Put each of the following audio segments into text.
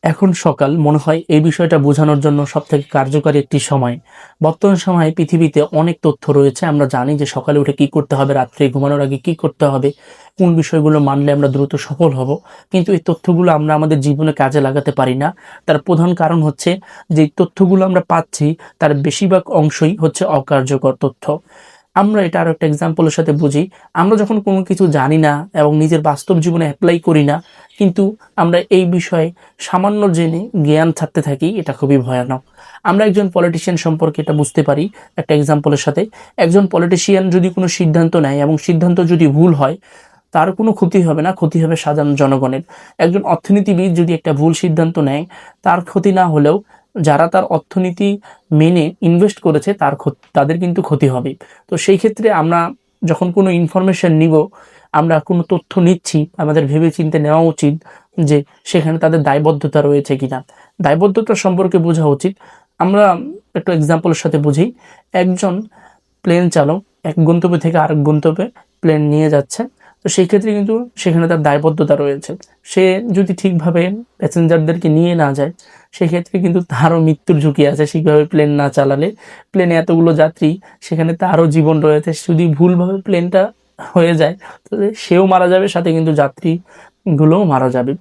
এখন সকাল মনে হয় এই বিষয়টা বোঝানোর জন্য সবথেকে কার্যকরী একটি সময়। বর্তমান সময়ে পৃথিবীতে অনেক তথ্য রয়েছে। আমরা জানি যে সকালে উঠে কি করতে হবে, রাত্রে ঘুমানোর আগে কি করতে হবে, কোন বিষয়গুলো মানলে আমরা দ্রুত সফল হব। কিন্তু এই তথ্যগুলো আমরা আমাদের জীবনে কাজে লাগাতে পারি না। তার প্রধান কারণ হচ্ছে যে তথ্যগুলো আমরা পাচ্ছি তার বেশিরভাগ অংশই হচ্ছে অকার্যকর তথ্য। আমরা এটা আরো একটা এক্সাম্পলের সাথে বুঝি। আমরা যখন কোনো কিছু জানি না এবং নিজের বাস্তব জীবনে অ্যাপ্লাই করি না, কিন্তু আমরা এই বিষয়ে সামান্য জেনে জ্ঞান ছাড়তে থাকি, এটা খুবই ভয়ানক। আমরা একজন পলিটিশিয়ান সম্পর্কে এটা বুঝতে পারি একটা এক্সাম্পলের সাথে। একজন পলিটিশিয়ান যদি কোনো সিদ্ধান্ত নেয় এবং সিদ্ধান্ত যদি ভুল হয়, তার কোনো ক্ষতি হবে না, ক্ষতি হবে সাধারণ জনগণের। একজন অর্থনীতিবিদ যদি একটা ভুল সিদ্ধান্ত নেয়, তার ক্ষতি না হলেও যারা তার অর্থনীতি মেনে ইনভেস্ট করেছে তাদের কিন্তু ক্ষতি হবে। তো সেই ক্ষেত্রে আমরা যখন কোনো ইনফরমেশন নিব, আমরা কোনো তথ্য নিচ্ছি, আমাদের ভেবে চিন্তে নেওয়া উচিত যে সেখানে তাদের দায়বদ্ধতা রয়েছে কিনা। দায়বদ্ধতা সম্পর্কে বোঝা উচিত। আমরা একটু এক্সাম্পলের সাথে বুঝি। একজন প্লেন চালক এক গন্তব্য থেকে আরেক গন্তব্যে প্লেন নিয়ে যাচ্ছে। তো সেই ক্ষেত্রে কিন্তু সেখানে তার দায়বদ্ধতা রয়েছে। সে যদি ঠিকভাবে প্যাসেঞ্জারদেরকে নিয়ে না যায়, সেক্ষেত্রে কিন্তু তারও মৃত্যুর ঝুঁকি আছে। ঠিকভাবে প্লেন না চালালে, প্লেনে এতগুলো যাত্রী, সেখানে তারও জীবন রয়েছে। যদি ভুলভাবে প্লেনটা হয়ে যায়, তাহলে সেও মারা যাবে, সাথে কিন্তু যাত্রীগুলোও মারা যাবে।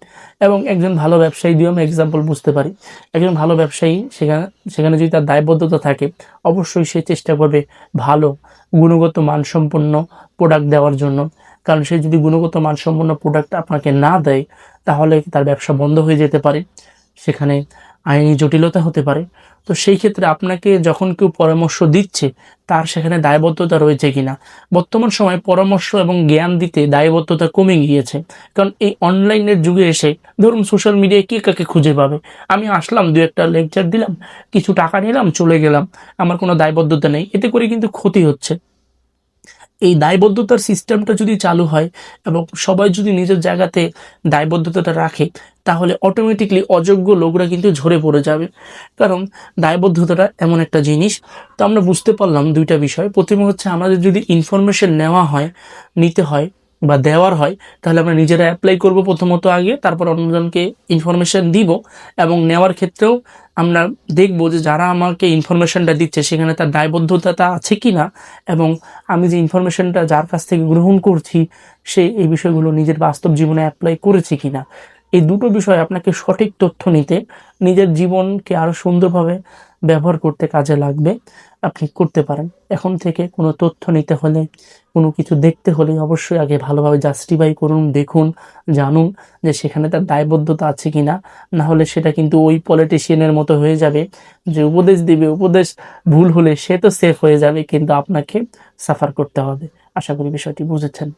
এবং একজন ভালো ব্যবসায়ী দিয়েও আমি এক্সাম্পল বুঝতে পারি। একজন ভালো ব্যবসায়ী সেখানে সেখানে যদি তার দায়বদ্ধতা থাকে, অবশ্যই সে চেষ্টা করবে ভালো গুণগত মানসম্পন্ন প্রোডাক্ট দেওয়ার জন্য। কারণ সে যদি গুণগত মানসম্পন্ন প্রোডাক্ট আপনাকে না দেয়, তাহলে তার ব্যবসা বন্ধ হয়ে যেতে পারে, সেখানে আইনি জটিলতা হতে পারে। তো সেই ক্ষেত্রে আপনাকে যখন কেউ পরামর্শ দিচ্ছে, তার সেখানে দায়বদ্ধতা রয়েছে কিনা। বর্তমান সময়ে পরামর্শ এবং জ্ঞান দিতে দায়বদ্ধতা কমে গিয়েছে। কারণ এই অনলাইনের যুগে এসে, ধরুন সোশ্যাল মিডিয়ায় কে কাকে খুঁজে পাবে। আমি আসলাম, দু একটা লেকচার দিলাম, কিছু টাকা নিলাম, চলে গেলাম, আমার কোনো দায়বদ্ধতা নেই। এতে করে কিন্তু ক্ষতি হচ্ছে। এই দায়বদ্ধতার সিস্টেমটা যদি চালু হয় এবং সবাই যদি নিজের জায়গাতে দায়বদ্ধতাটা রাখে, তাহলে অটোমেটিকলি অযোগ্য লোকরা কিন্তু ঝরে পড়ে যাবে। কারণ দায়বদ্ধতাটা এমন একটা জিনিস। তো আমরা বুঝতে পারলাম দুইটা বিষয়। প্রথমে হচ্ছে আমাদের যদি ইনফরমেশন নেওয়া হয়, নিতে হয় বা দেওয়ার হয়, তাহলে আমরা নিজেরা অ্যাপ্লাই করব প্রথমত আগে, তারপর অন্যজনকে ইনফরমেশন দিব। এবং নেওয়ার ক্ষেত্রেও আমরা দেখব যে যারা আমাকে ইনফরমেশনটা দিচ্ছে সেখানে তার দায়বদ্ধতা আছে কি না, এবং আমি যে ইনফরমেশনটা যার কাছ থেকে গ্রহণ করছি, সে এই বিষয়গুলো নিজের বাস্তব জীবনে অ্যাপ্লাই করেছে কিনা। এই দুটো বিষয় আপনাকে সঠিক তথ্য নিতে, নিজের জীবনকে আরো সুন্দরভাবে ব্যবহার করতে কাজে লাগবে। আপনি করতে পারেন। এখন থেকে কোনো তথ্য নিতে হলে, কোনো কিছু দেখতে হলে অবশ্যই আগে ভালোভাবে জাস্টিফাই করুন, দেখুন, জানুন যে সেখানে তার দায়বদ্ধতা আছে কিনা। না হলে সেটা কিন্তু ওই পলিটিশিয়ানের মতো হয়ে যাবে যে উপদেশ দিবে, উপদেশ ভুল হলে সে তো সেফ হয়ে যাবে, কিন্তু আপনাকে সাফার করতে হবে। আশা করি বিষয়টি বুঝেছেন।